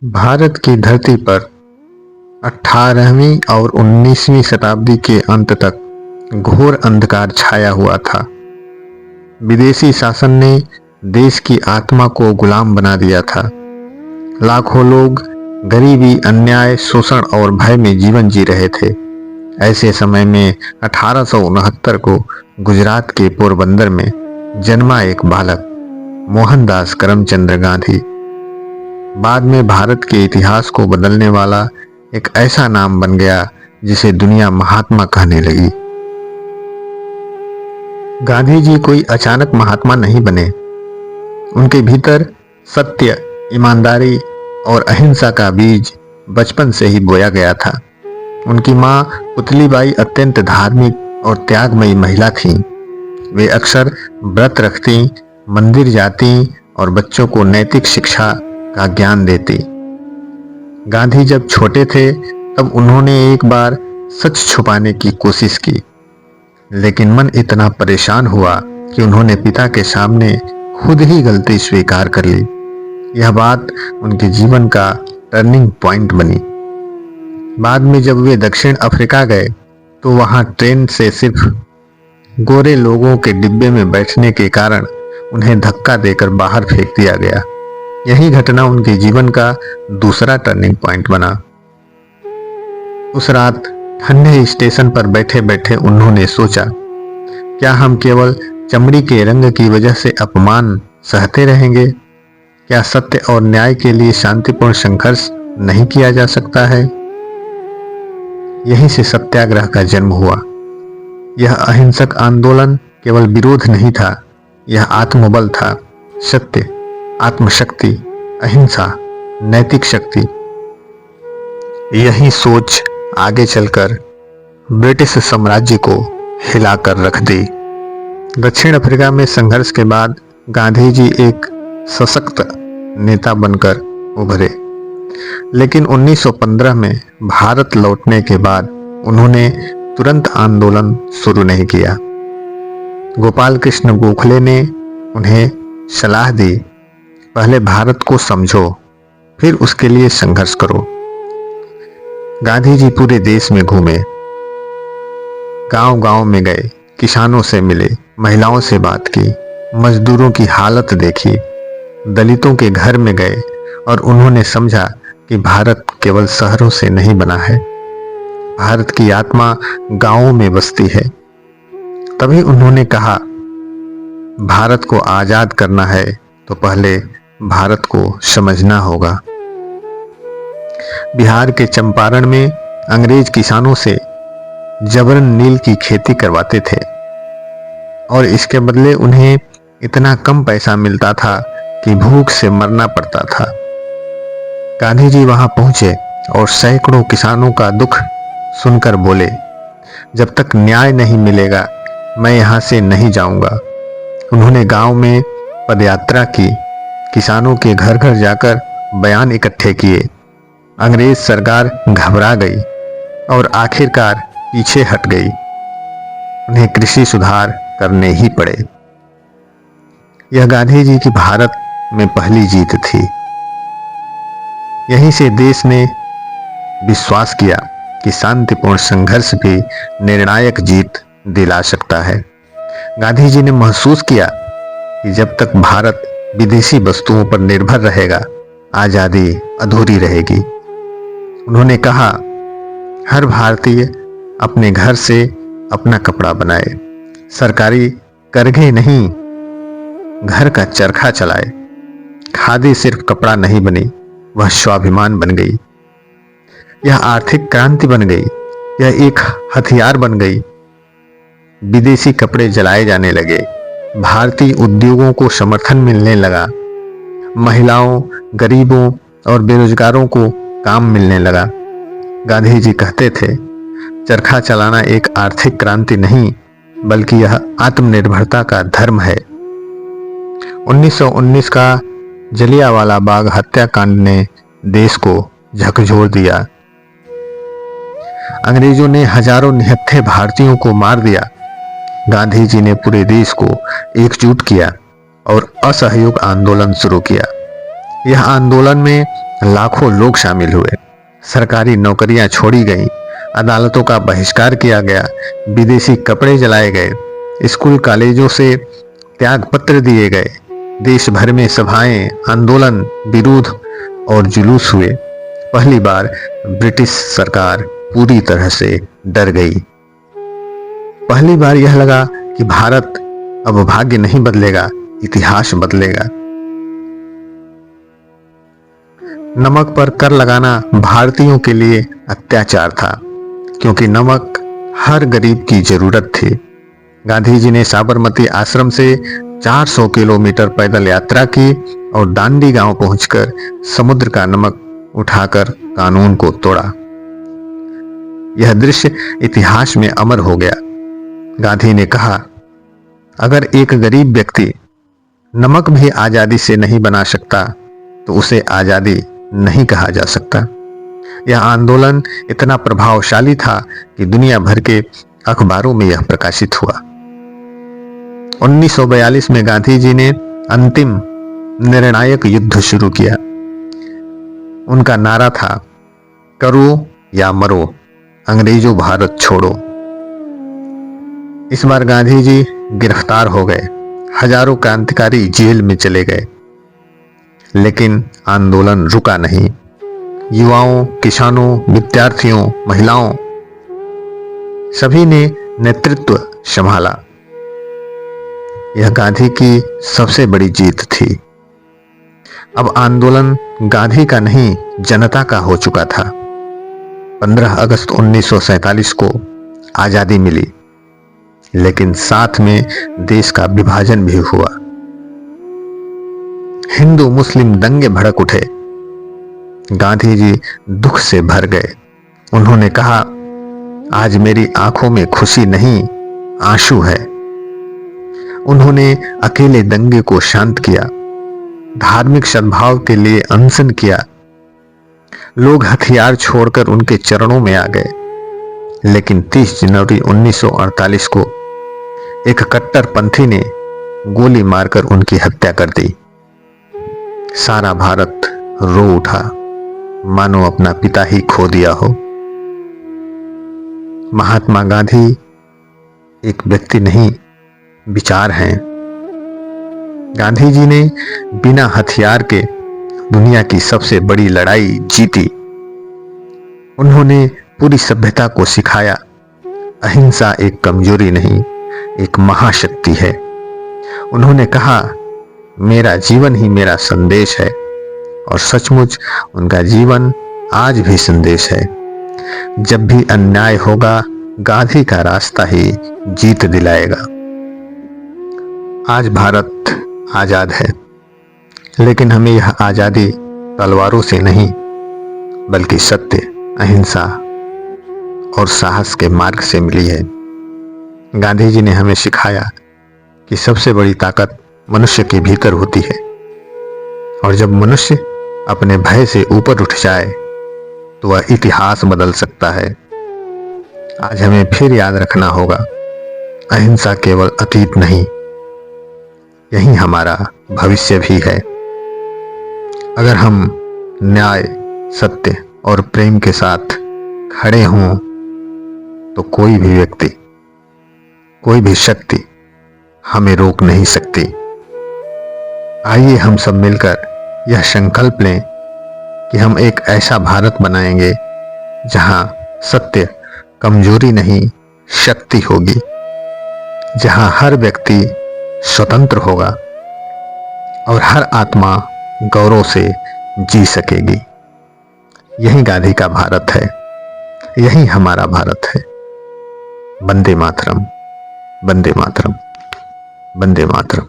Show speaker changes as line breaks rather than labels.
भारत की धरती पर 18वीं और 19वीं शताब्दी के अंत तक घोर अंधकार छाया हुआ था। विदेशी शासन ने देश की आत्मा को गुलाम बना दिया था। लाखों लोग गरीबी, अन्याय, शोषण और भय में जीवन जी रहे थे। ऐसे समय में 1869 को गुजरात के पोरबंदर में जन्मा एक बालक मोहनदास करमचंद गांधी बाद में भारत के इतिहास को बदलने वाला एक ऐसा नाम बन गया जिसे दुनिया महात्मा कहने लगी। गांधी जी कोई अचानक महात्मा नहीं बने। उनके भीतर सत्य, ईमानदारी और अहिंसा का बीज बचपन से ही बोया गया था। उनकी मां पुतलीबाई अत्यंत धार्मिक और त्यागमयी महिला थीं। वे अक्सर व्रत रखती, मंदिर जाती और बच्चों को नैतिक शिक्षा का ज्ञान देती। गांधी जब छोटे थे तब उन्होंने एक बार सच छुपाने की कोशिश की, लेकिन मन इतना परेशान हुआ कि उन्होंने पिता के सामने खुद ही गलती स्वीकार कर ली। यह बात उनके जीवन का टर्निंग पॉइंट बनी। बाद में जब वे दक्षिण अफ्रीका गए तो वहां ट्रेन से सिर्फ गोरे लोगों के डिब्बे में बैठने के कारण उन्हें धक्का देकर बाहर फेंक दिया गया। यही घटना उनके जीवन का दूसरा टर्निंग पॉइंट बना। उस रात ठंडे स्टेशन पर बैठे बैठे उन्होंने सोचा, क्या हम केवल चमड़ी के रंग की वजह से अपमान सहते रहेंगे? क्या सत्य और न्याय के लिए शांतिपूर्ण संघर्ष नहीं किया जा सकता है? यहीं से सत्याग्रह का जन्म हुआ। यह अहिंसक आंदोलन केवल विरोध नहीं था, यह आत्मबल था। सत्य, आत्मशक्ति, अहिंसा, नैतिक शक्ति। यही सोच आगे चलकर ब्रिटिश साम्राज्य को हिलाकर रख दी। दक्षिण अफ्रीका में संघर्ष के बाद गांधी जी एक सशक्त नेता बनकर उभरे, लेकिन 1915 में भारत लौटने के बाद उन्होंने तुरंत आंदोलन शुरू नहीं किया। गोपाल कृष्ण गोखले ने उन्हें सलाह दी, पहले भारत को समझो, फिर उसके लिए संघर्ष करो। गांधी जी पूरे देश में घूमे, गांव-गांव में गए, किसानों से मिले, महिलाओं से बात की, मजदूरों की हालत देखी, दलितों के घर में गए और उन्होंने समझा कि भारत केवल शहरों से नहीं बना है, भारत की आत्मा गांवों में बसती है। तभी उन्होंने कहा, भारत को आजाद करना है तो पहले भारत को समझना होगा। बिहार के चंपारण में अंग्रेज किसानों से जबरन नील की खेती करवाते थे और इसके बदले उन्हें इतना कम पैसा मिलता था कि भूख से मरना पड़ता था। गांधी जी वहां पहुंचे और सैकड़ों किसानों का दुख सुनकर बोले, जब तक न्याय नहीं मिलेगा मैं यहां से नहीं जाऊंगा। उन्होंने गांव में पदयात्रा की, किसानों के घर घर जाकर बयान इकट्ठे किए। अंग्रेज सरकार घबरा गई और आखिरकार पीछे हट गई। उन्हें कृषि सुधार करने ही पड़े। यह गांधी जी की भारत में पहली जीत थी। यहीं से देश ने विश्वास किया कि शांतिपूर्ण संघर्ष भी निर्णायक जीत दिला सकता है। गांधी जी ने महसूस किया कि जब तक भारत विदेशी वस्तुओं पर निर्भर रहेगा, आजादी अधूरी रहेगी। उन्होंने कहा, हर भारतीय अपने घर से अपना कपड़ा बनाए, सरकारी करघे नहीं, घर का चरखा चलाए। खादी सिर्फ कपड़ा नहीं बनी, वह स्वाभिमान बन गई। यह आर्थिक क्रांति बन गई, यह एक हथियार बन गई। विदेशी कपड़े जलाए जाने लगे, भारतीय उद्योगों को समर्थन मिलने लगा, महिलाओं, गरीबों और बेरोजगारों को काम मिलने लगा। गांधी जी कहते थे, चरखा चलाना एक आर्थिक क्रांति नहीं बल्कि यह आत्मनिर्भरता का धर्म है। 1919 का जलियांवाला बाग हत्याकांड ने देश को झकझोर दिया। अंग्रेजों ने हजारों निहत्थे भारतीयों को मार दिया। गांधी जी ने पूरे देश को एकजुट किया और असहयोग आंदोलन शुरू किया। यह आंदोलन में लाखों लोग शामिल हुए। सरकारी नौकरियां छोड़ी गईं, अदालतों का बहिष्कार किया गया, विदेशी कपड़े जलाए गए, स्कूल कॉलेजों से त्याग पत्र दिए गए। देश भर में सभाएं, आंदोलन, विरोध और जुलूस हुए। पहली बार ब्रिटिश सरकार पूरी तरह से डर गई। पहली बार यह लगा कि भारत अब भाग्य नहीं बदलेगा, इतिहास बदलेगा। नमक पर कर लगाना भारतीयों के लिए अत्याचार था, क्योंकि नमक हर गरीब की जरूरत थी। गांधी जी ने साबरमती आश्रम से 400 किलोमीटर पैदल यात्रा की और दांडी गांव पहुंचकर समुद्र का नमक उठाकर कानून को तोड़ा। यह दृश्य इतिहास में अमर हो गया। गांधी ने कहा, अगर एक गरीब व्यक्ति नमक भी आजादी से नहीं बना सकता तो उसे आजादी नहीं कहा जा सकता। यह आंदोलन इतना प्रभावशाली था कि दुनिया भर के अखबारों में यह प्रकाशित हुआ। 1942 में गांधी जी ने अंतिम निर्णायक युद्ध शुरू किया। उनका नारा था, करो या मरो, अंग्रेजों भारत छोड़ो। इस बार गांधी जी गिरफ्तार हो गए, हजारों क्रांतिकारी जेल में चले गए, लेकिन आंदोलन रुका नहीं। युवाओं, किसानों, विद्यार्थियों, महिलाओं सभी ने नेतृत्व संभाला। यह गांधी की सबसे बड़ी जीत थी। अब आंदोलन गांधी का नहीं, जनता का हो चुका था। 15 अगस्त 1947 को आजादी मिली, लेकिन साथ में देश का विभाजन भी हुआ। हिंदू मुस्लिम दंगे भड़क उठे। गांधी जी दुख से भर गए। उन्होंने कहा, आज मेरी आंखों में खुशी नहीं, आंसू है। उन्होंने अकेले दंगे को शांत किया, धार्मिक सद्भाव के लिए अनशन किया। लोग हथियार छोड़कर उनके चरणों में आ गए। लेकिन 30 जनवरी 1948 को एक कट्टरपंथी ने गोली मारकर उनकी हत्या कर दी। सारा भारत रो उठा, मानो अपना पिता ही खो दिया हो। महात्मा गांधी एक व्यक्ति नहीं, विचार हैं। गांधी जी ने बिना हथियार के दुनिया की सबसे बड़ी लड़ाई जीती। उन्होंने पूरी सभ्यता को सिखाया, अहिंसा एक कमजोरी नहीं, एक महाशक्ति है। उन्होंने कहा, मेरा जीवन ही मेरा संदेश है, और सचमुच उनका जीवन आज भी संदेश है। जब भी अन्याय होगा, गांधी का रास्ता ही जीत दिलाएगा। आज भारत आजाद है, लेकिन हमें यह आजादी तलवारों से नहीं, बल्कि सत्य, अहिंसा और साहस के मार्ग से मिली है। गांधी जी ने हमें सिखाया कि सबसे बड़ी ताकत मनुष्य के भीतर होती है, और जब मनुष्य अपने भय से ऊपर उठ जाए तो वह इतिहास बदल सकता है। आज हमें फिर याद रखना होगा, अहिंसा केवल अतीत नहीं, यही हमारा भविष्य भी है। अगर हम न्याय, सत्य और प्रेम के साथ खड़े हों तो कोई भी व्यक्ति, कोई भी शक्ति हमें रोक नहीं सकती। आइए हम सब मिलकर यह संकल्प लें कि हम एक ऐसा भारत बनाएंगे जहां सत्य कमजोरी नहीं, शक्ति होगी, जहां हर व्यक्ति स्वतंत्र होगा और हर आत्मा गौरव से जी सकेगी। यही गांधी का भारत है, यही हमारा भारत है। वंदे मातरम, वंदे मातरम, वंदे मातरम।